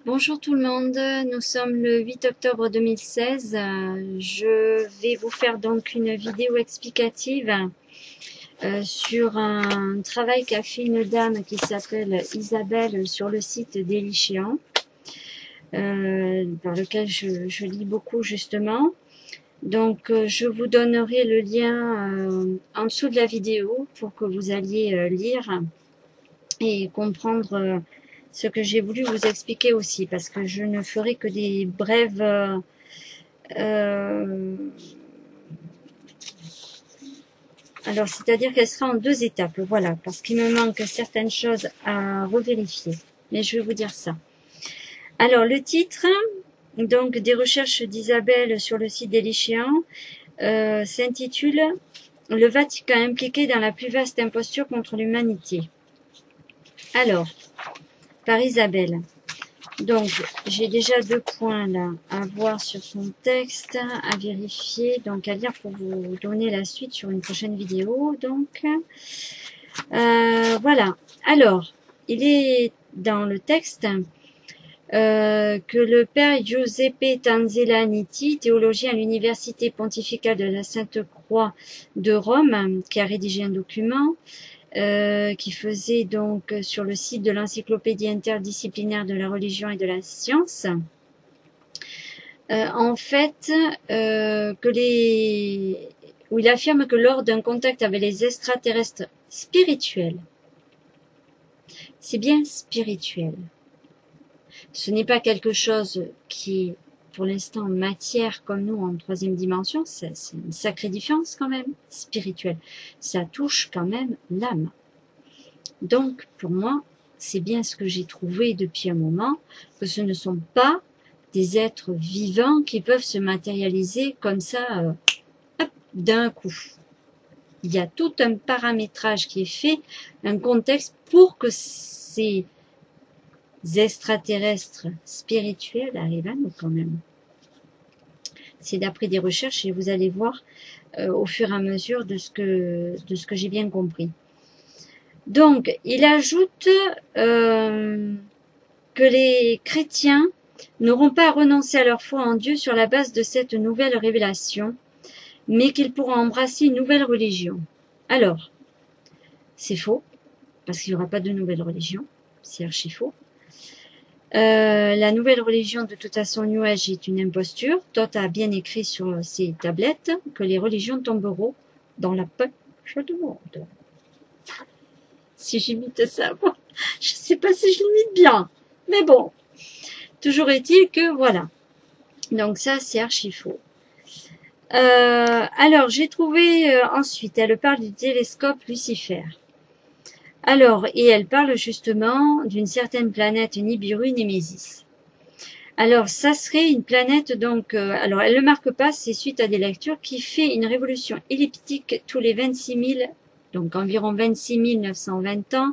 Bonjour tout le monde, nous sommes le 8 octobre 2016. Je vais vous faire donc une vidéo explicative sur un travail qu'a fait une dame qui s'appelle Isabelle sur le site d'Elichéan, par lequel je lis beaucoup justement. Donc je vous donnerai le lien en dessous de la vidéo pour que vous alliez lire et comprendre ce que j'ai voulu vous expliquer aussi, parce que je ne ferai que des brèves alors c'est-à-dire qu'elle sera en deux étapes, voilà, parce qu'il me manque certaines choses à revérifier, mais je vais vous dire ça. Alors le titre donc des recherches d'Isabelle sur le site d'Elichéan s'intitule « Le Vatican impliqué dans la plus vaste imposture contre l'humanité ». Alors, par Isabelle. Donc, j'ai déjà 2 points là à voir sur son texte, à vérifier, donc à lire pour vous donner la suite sur une prochaine vidéo. Donc, voilà. Alors, il est dans le texte que le père Giuseppe Tanzella-Nitti, théologien à l'université pontificale de la Sainte-Croix de Rome, qui a rédigé un document, qui faisait donc sur le site de l'encyclopédie interdisciplinaire de la religion et de la science, en fait, où il affirme que lors d'un contact avec les extraterrestres spirituels, c'est bien spirituel, ce n'est pas quelque chose qui est pour l'instant matière comme nous en 3e dimension, c'est une sacrée différence quand même, spirituelle, ça touche quand même l'âme. Donc, pour moi, c'est bien ce que j'ai trouvé depuis un moment, que ce ne sont pas des êtres vivants qui peuvent se matérialiser comme ça, d'un coup. Il y a tout un paramétrage qui est fait, un contexte pour que ces extraterrestres spirituels arrivent à nous quand même. C'est d'après des recherches et vous allez voir au fur et à mesure de ce que j'ai bien compris. Donc, il ajoute que les chrétiens n'auront pas à renoncer à leur foi en Dieu sur la base de cette nouvelle révélation, mais qu'ils pourront embrasser une nouvelle religion. Alors, c'est faux, parce qu'il n'y aura pas de nouvelle religion, c'est archi faux. La nouvelle religion, de toute façon, New Age est une imposture. Todd a bien écrit sur ses tablettes que les religions tomberont dans la poche du monde. Si j'imite ça, bon, je ne sais pas si je l'imite bien, mais bon, toujours est-il que voilà. Donc ça, c'est archi faux. Alors, j'ai trouvé ensuite, elle parle du télescope Lucifer. Alors, et elle parle justement d'une certaine planète Nibiru Némésis. Alors, ça serait une planète, donc, alors elle ne le marque pas, c'est suite à des lectures, qui fait une révolution elliptique tous les 26 000, donc environ 26 920 ans,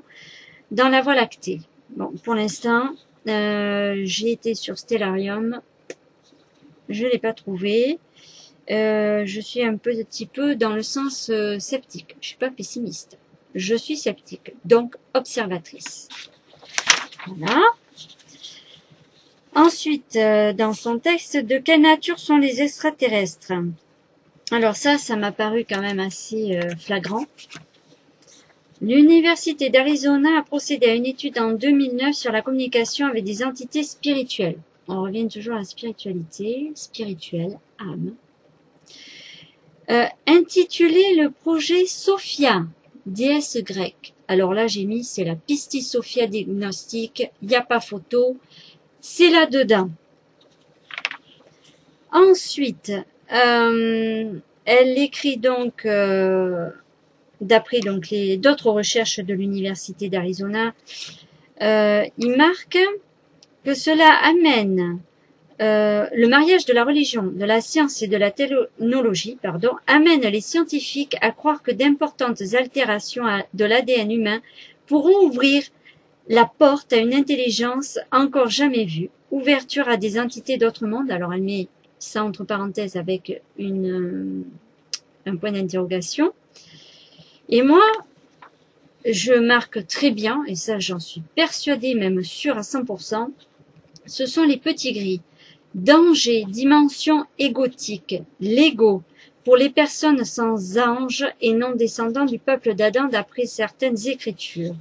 dans la Voie lactée. Bon, pour l'instant, j'ai été sur Stellarium, je ne l'ai pas trouvé. Je suis un petit peu dans le sens sceptique. Je suis pas pessimiste. Je suis sceptique, donc observatrice. Voilà. Ensuite, dans son texte, de quelle nature sont les extraterrestres? Alors ça m'a paru quand même assez flagrant. L'Université d'Arizona a procédé à une étude en 2009 sur la communication avec des entités spirituelles. On revient toujours à la spiritualité, spirituelle, âme. Intitulé le projet Sophia, déesse grecque. Alors là, j'ai mis, c'est la Pistis Sophia diagnostique, il n'y a pas photo, c'est là-dedans. Ensuite, elle écrit donc, d'après donc d'autres recherches de l'Université d'Arizona, il marque que cela amène le mariage de la religion, de la science et de la technologie, amène les scientifiques à croire que d'importantes altérations de l'ADN humain pourront ouvrir la porte à une intelligence encore jamais vue, ouverture à des entités d'autres mondes. Alors elle met ça entre parenthèses avec un point d'interrogation. Et moi, je marque très bien, et ça j'en suis persuadée, même sûre à 100%, ce sont les petits gris. Danger, dimension égotique, l'ego, pour les personnes sans ange et non descendants du peuple d'Adam d'après certaines écritures.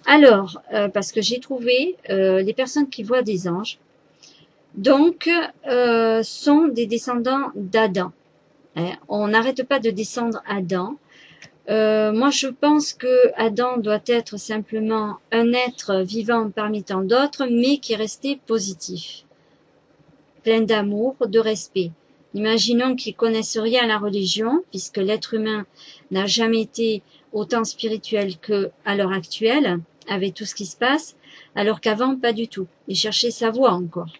Alors, parce que j'ai trouvé les personnes qui voient des anges, donc, sont des descendants d'Adam. Hein, on n'arrête pas de descendre Adam. Moi, je pense que Adam doit être simplement un être vivant parmi tant d'autres, mais qui est resté positif, plein d'amour, de respect. Imaginons qu'ils connaissent rien à la religion, puisque l'être humain n'a jamais été autant spirituel qu'à l'heure actuelle, avec tout ce qui se passe, alors qu'avant, pas du tout. Ils cherchaient sa voie encore.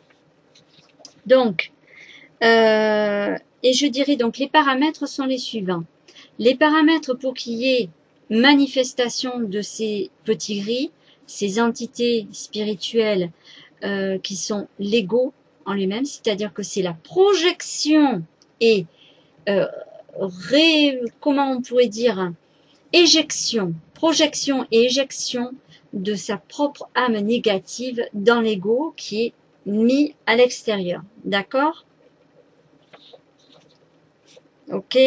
Donc, et je dirais donc les paramètres sont les suivants. Les paramètres pour qu'il y ait manifestation de ces petits gris, ces entités spirituelles qui sont l'ego en lui-même, c'est-à-dire que c'est la projection et comment on pourrait dire, projection et éjection de sa propre âme négative dans l'ego qui est mis à l'extérieur. D'accord? Ok,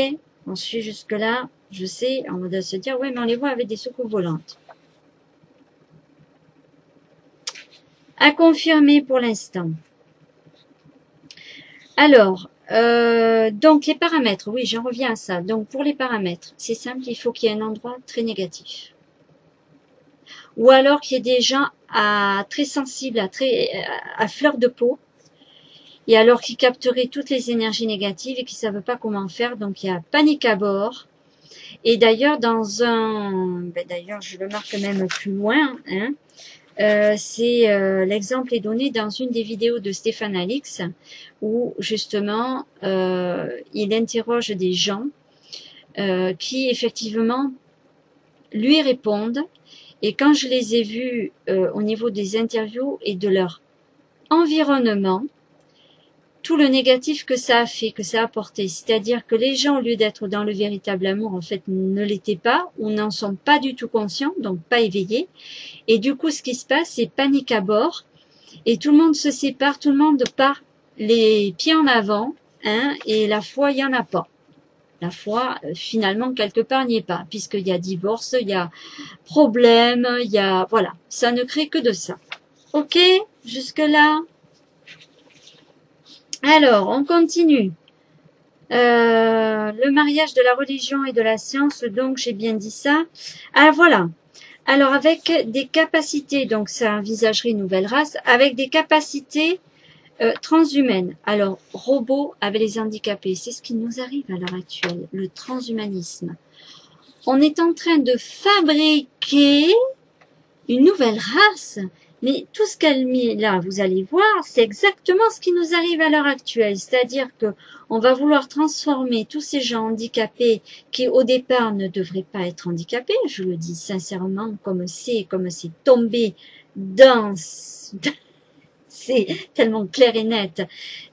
on suit jusque-là. Je sais, on va se dire, oui, mais on les voit avec des soucoupes volantes. À confirmer pour l'instant. Alors, donc les paramètres, oui, j'en reviens à ça. Donc pour les paramètres, c'est simple, il faut qu'il y ait un endroit très négatif. Ou alors qu'il y ait des gens très sensibles, à fleur de peau, et alors qui capteraient toutes les énergies négatives et qui ne savent pas comment faire. Donc il y a panique à bord. Et d'ailleurs, d'ailleurs je le marque même plus loin, hein, l'exemple est donné dans une des vidéos de Stéphane Alix, où justement il interroge des gens qui effectivement lui répondent. Et quand je les ai vus au niveau des interviews et de leur environnement, tout le négatif que ça a fait, que ça a apporté, c'est-à-dire que les gens, au lieu d'être dans le véritable amour, en fait, ne l'étaient pas, ou n'en sont pas du tout conscients, donc pas éveillés. Et du coup, ce qui se passe, c'est panique à bord, et tout le monde se sépare, tout le monde part les pieds en avant, hein, et la foi, il n'y en a pas. La foi, finalement, quelque part, n'y est pas, puisqu'il y a divorce, il y a problème, il y a, voilà, ça ne crée que de ça. Ok, jusque-là? Alors, on continue. Le mariage de la religion et de la science, donc j'ai bien dit ça. Ah voilà. Alors avec des capacités, donc ça envisagerait une nouvelle race, avec des capacités transhumaines. Alors robots avec les handicapés, c'est ce qui nous arrive à l'heure actuelle, le transhumanisme. On est en train de fabriquer une nouvelle race. Mais tout ce qu'elle met là, vous allez voir, c'est exactement ce qui nous arrive à l'heure actuelle. C'est-à-dire que on va vouloir transformer tous ces gens handicapés qui, au départ, ne devraient pas être handicapés. Je le dis sincèrement, comme c'est tombé dans, c'est tellement clair et net,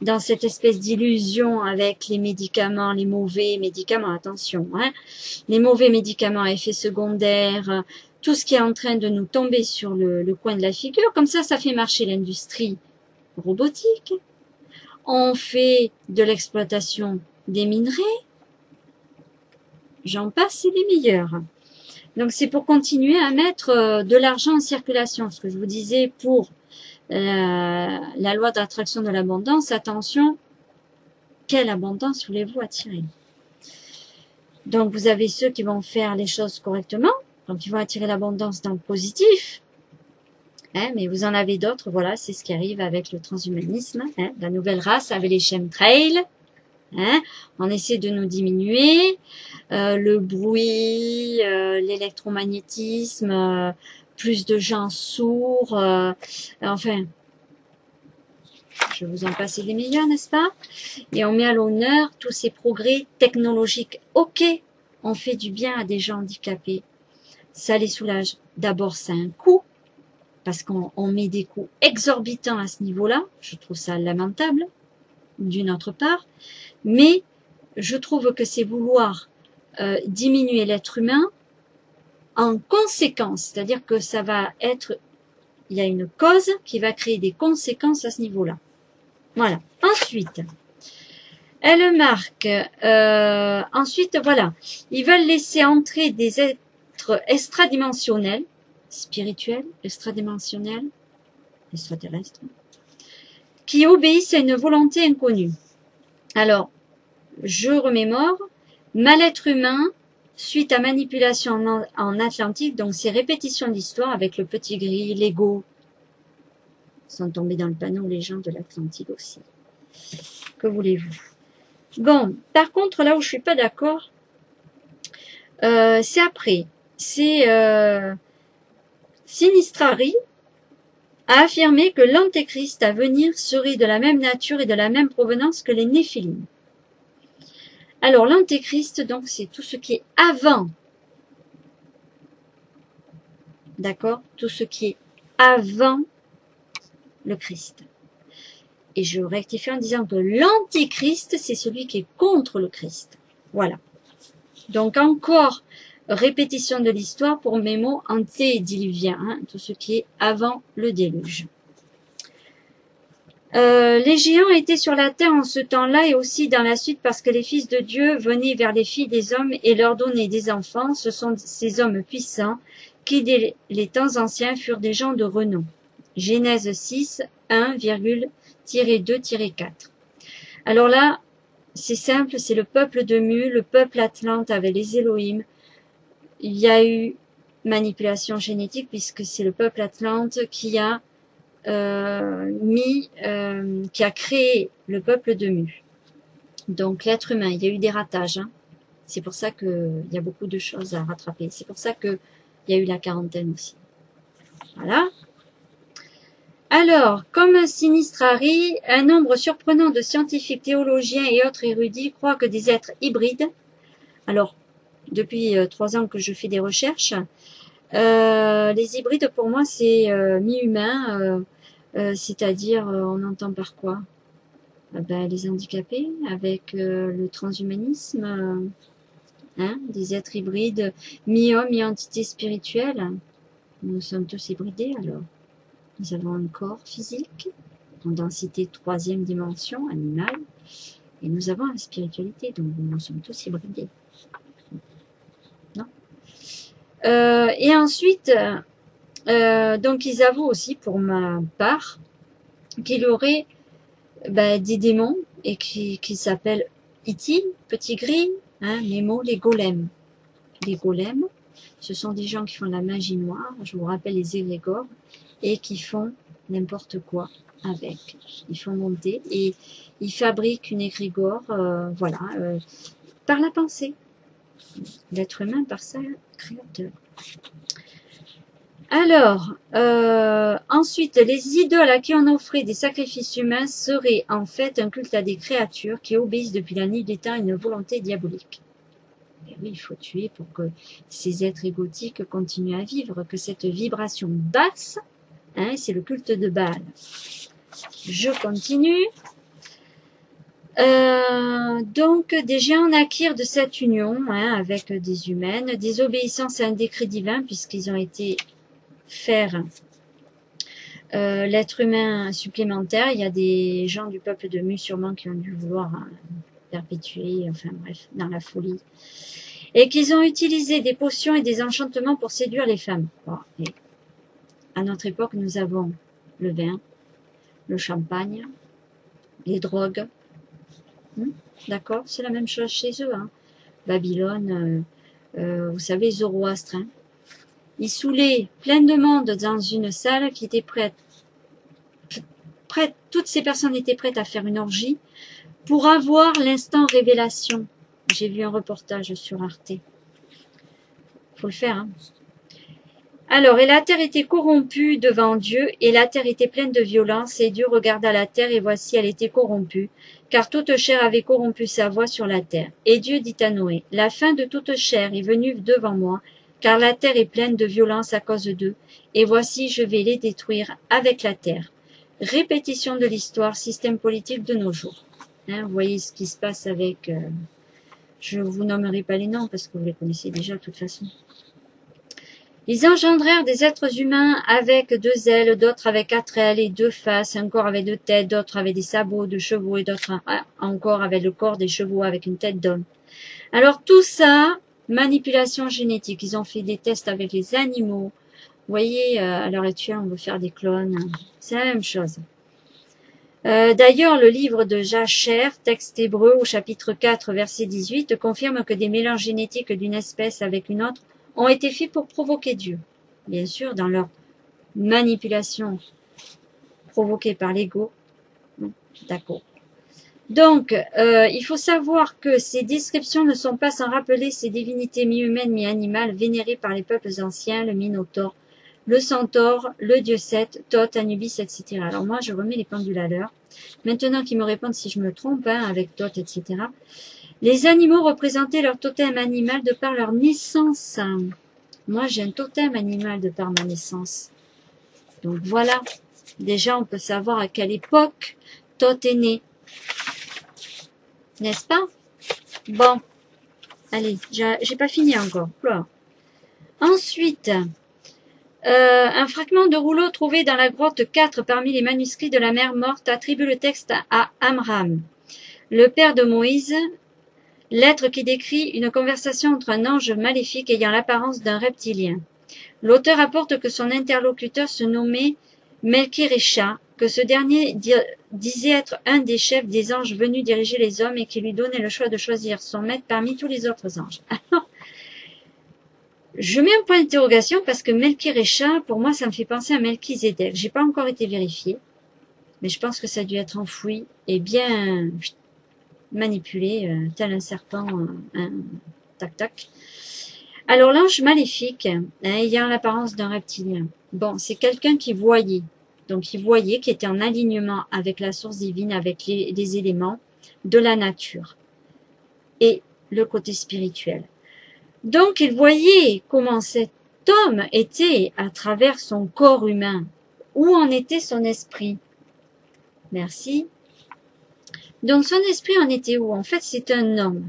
dans cette espèce d'illusion avec les médicaments, les mauvais médicaments, attention, hein, les mauvais médicaments à effet secondaire, tout ce qui est en train de nous tomber sur le coin de la figure. Comme ça fait marcher l'industrie robotique. On fait de l'exploitation des minerais. J'en passe, c'est les meilleurs. Donc c'est pour continuer à mettre de l'argent en circulation. Ce que je vous disais pour la loi d'attraction de l'abondance. Attention, quelle abondance voulez-vous attirer? Donc vous avez ceux qui vont faire les choses correctement. Donc, ils vont attirer l'abondance dans le positif. Hein, mais vous en avez d'autres, voilà, c'est ce qui arrive avec le transhumanisme. Hein, la nouvelle race avec les chemtrails. Hein, on essaie de nous diminuer. Le bruit, l'électromagnétisme, plus de gens sourds. Enfin, je vous en passe des meilleurs, n'est-ce pas? Et on met à l'honneur tous ces progrès technologiques. Ok, on fait du bien à des gens handicapés. Ça les soulage. D'abord, c'est un coût, parce qu'on met des coûts exorbitants à ce niveau-là. Je trouve ça lamentable, d'une autre part. Mais je trouve que c'est vouloir diminuer l'être humain en conséquence. C'est-à-dire que ça va être il y a une cause qui va créer des conséquences à ce niveau-là. Voilà. Ensuite, elle marque, ensuite, voilà, ils veulent laisser entrer des êtres extradimensionnels, spirituels, extradimensionnels, extraterrestres, qui obéissent à une volonté inconnue. Alors, je remémore, mal-être humain, suite à manipulation en Atlantique, donc c'est répétition d'histoire avec le petit gris, l'ego, sont tombés dans le panneau les gens de l'Atlantique aussi. Que voulez-vous? Bon, par contre, là où je suis pas d'accord, c'est après. C'est Sinistrari a affirmé que l'antéchrist à venir serait de la même nature et de la même provenance que les Néphilim. Alors, l'antéchrist, donc, c'est tout ce qui est avant. D'accord? Tout ce qui est avant le Christ. Et je rectifie en disant que l'antichrist, c'est celui qui est contre le Christ. Voilà. Donc, encore répétition de l'histoire pour mes mots antédiluviens, hein, tout ce qui est avant le déluge. Les géants étaient sur la terre en ce temps-là et aussi dans la suite parce que les fils de Dieu venaient vers les filles des hommes et leur donnaient des enfants. Ce sont ces hommes puissants qui, dès les temps anciens, furent des gens de renom. Genèse 6, 1,2-4. Alors là, c'est simple, c'est le peuple de Mu, le peuple atlante avec les Elohim. Il y a eu manipulation génétique puisque c'est le peuple atlante qui a qui a créé le peuple de Mu. Donc l'être humain, il y a eu des ratages. Hein. C'est pour ça qu'il y a beaucoup de choses à rattraper. C'est pour ça qu'il y a eu la quarantaine aussi. Voilà. Alors, comme Sinistrari, un nombre surprenant de scientifiques, théologiens et autres érudits croient que des êtres hybrides, alors depuis 3 ans que je fais des recherches, les hybrides pour moi c'est mi-humain, c'est-à-dire on entend par quoi? Les handicapés, avec le transhumanisme, hein, des êtres hybrides, mi-homme, mi-entité spirituelle. Nous sommes tous hybridés alors. Nous avons un corps physique, en densité 3e dimension, animale, et nous avons la spiritualité, donc nous sommes tous hybridés. Non? Et ensuite, donc ils avouent aussi, pour ma part, qu'il aurait des démons et qui s'appellent Iti, petit gris, hein, les mots, les golems. Les golems, ce sont des gens qui font de la magie noire, je vous rappelle les égrégores, et qui font n'importe quoi avec. Ils font monter et ils fabriquent une égrégore, voilà, par la pensée. L'être humain par sa créateur. Alors, ensuite, les idoles à qui on offrait des sacrifices humains seraient en fait un culte à des créatures qui obéissent depuis la nuit des temps à une volonté diabolique. Et oui, il faut tuer pour que ces êtres égotiques continuent à vivre, que cette vibration basse, hein, c'est le culte de Baal. Je continue. Donc, des géants naquirent de cette union, hein, avec des humaines, des obéissances à un décret divin, puisqu'ils ont été faire l'être humain supplémentaire. Il y a des gens du peuple de Mu sûrement qui ont dû vouloir perpétuer, enfin bref, dans la folie. Et qu'ils ont utilisé des potions et des enchantements pour séduire les femmes. Bon, et à notre époque, nous avons le vin, le champagne, les drogues. D'accord? C'est la même chose chez eux. Hein. Babylone, vous savez, Zoroastre. Hein. Ils saoulaient plein de monde dans une salle qui était prête. Toutes ces personnes étaient prêtes à faire une orgie pour avoir l'instant révélation. J'ai vu un reportage sur Arte. Faut le faire. Hein. Alors, et la terre était corrompue devant Dieu, et la terre était pleine de violence, et Dieu regarda la terre, et voici, elle était corrompue, car toute chair avait corrompu sa voix sur la terre. Et Dieu dit à Noé, la fin de toute chair est venue devant moi, car la terre est pleine de violence à cause d'eux, et voici, je vais les détruire avec la terre. Répétition de l'histoire, système politique de nos jours. Hein, vous voyez ce qui se passe avec... je ne vous nommerai pas les noms, parce que vous les connaissez déjà de toute façon. Ils engendrèrent des êtres humains avec 2 ailes, d'autres avec 4 ailes et 2 faces, un corps avec 2 têtes, d'autres avec des sabots de chevaux et d'autres encore avec le corps des chevaux avec une tête d'homme. Alors tout ça, manipulation génétique. Ils ont fait des tests avec les animaux. Vous voyez, à l'heure actuelle, on veut faire des clones. C'est la même chose. D'ailleurs, le livre de Jacher, texte hébreu au chapitre 4, verset 18, confirme que des mélanges génétiques d'une espèce avec une autre ont été faits pour provoquer Dieu. Bien sûr, dans leur manipulation provoquée par l'ego. D'accord. Donc, il faut savoir que ces descriptions ne sont pas sans rappeler ces divinités mi-humaines, mi-animales, vénérées par les peuples anciens, le Minotaure, le Centaure, le dieu Seth, Thoth, Anubis, etc. Alors moi, je remets les pendules à l'heure. Maintenant qu'ils me répondent si je me trompe, avec Thoth, etc. Les animaux représentaient leur totem animal de par leur naissance. Moi, j'ai un totem animal de par ma naissance. Donc voilà, déjà on peut savoir à quelle époque Thoth est né. N'est-ce pas? Bon, allez, j'ai pas fini encore. Voilà. Ensuite, un fragment de rouleau trouvé dans la grotte 4 parmi les manuscrits de la mer morte attribue le texte à Amram, le père de Moïse, lettre qui décrit une conversation entre un ange maléfique ayant l'apparence d'un reptilien. L'auteur apporte que son interlocuteur se nommait Melchirecha, que ce dernier disait être un des chefs des anges venus diriger les hommes et qui lui donnait le choix de choisir son maître parmi tous les autres anges. Alors, je mets un point d'interrogation parce que Melchirecha, pour moi, ça me fait penser à Melchizedek. J'ai pas encore été vérifié, mais je pense que ça a dû être enfoui et bien manipulé, tel un serpent, tac tac. Alors l'ange maléfique, ayant l'apparence d'un reptilien, bon, c'est quelqu'un qui voyait. Donc il voyait, qui était en alignement avec la source divine, avec les éléments de la nature et le côté spirituel. Donc il voyait comment cet homme était à travers son corps humain. Où en était son esprit? Merci. Donc son esprit en était où? En fait, c'est un homme.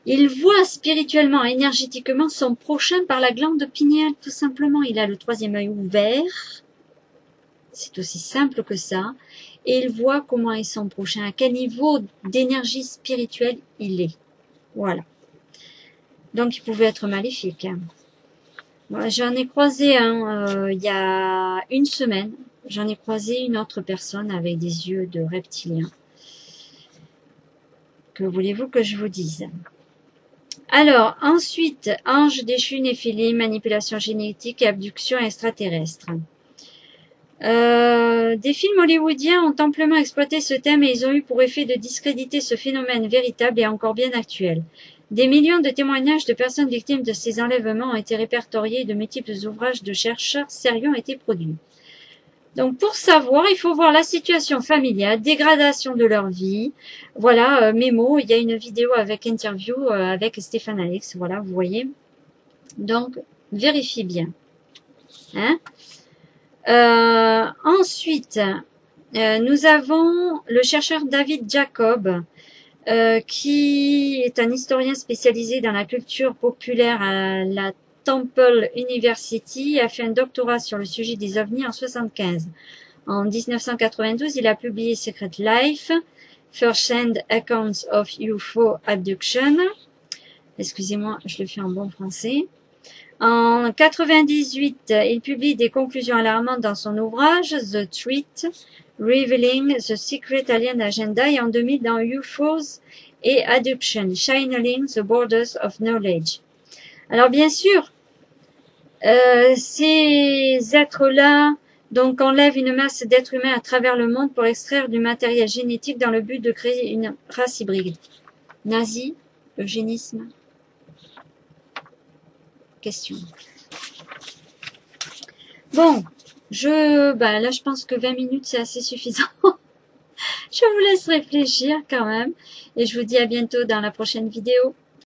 Il voit spirituellement, énergétiquement son prochain par la glande pinéale, tout simplement. Il a le 3e œil ouvert. C'est aussi simple que ça. Et il voit comment est son prochain, à quel niveau d'énergie spirituelle il est. Voilà. Donc, il pouvait être maléfique. Moi, j'en ai croisé un il y a une semaine. J'en ai croisé une autre personne avec des yeux de reptilien. Que voulez-vous que je vous dise? Alors, ensuite, ange déchu, néphilim, manipulation génétique et abduction extraterrestre. Des films hollywoodiens ont amplement exploité ce thème et ils ont eu pour effet de discréditer ce phénomène véritable et encore bien actuel. Des millions de témoignages de personnes victimes de ces enlèvements ont été répertoriés et de multiples ouvrages de chercheurs sérieux ont été produits. Donc pour savoir, il faut voir la situation familiale, dégradation de leur vie. Voilà, Mémo, il y a une vidéo avec interview avec Stéphane Alex, voilà, vous voyez. Donc, vérifiez bien. Hein? Ensuite, nous avons le chercheur David Jacob, qui est un historien spécialisé dans la culture populaire à la Temple University, a fait un doctorat sur le sujet des ovnis en 1975. En 1992, il a publié Secret Life, First-Hand Accounts of UFO Abduction. Excusez-moi, je le fais en bon français. En 1998, il publie des conclusions alarmantes dans son ouvrage The Threat, Revealing the Secret Alien Agenda, et en 2000 dans UFOs et Adoption, Shining the Borders of Knowledge. Alors bien sûr, ces êtres-là donc enlèvent une masse d'êtres humains à travers le monde pour extraire du matériel génétique dans le but de créer une race hybride. Nazi, eugénisme. Question. Bon, là je pense que 20 minutes c'est assez suffisant. Je vous laisse réfléchir quand même et je vous dis à bientôt dans la prochaine vidéo.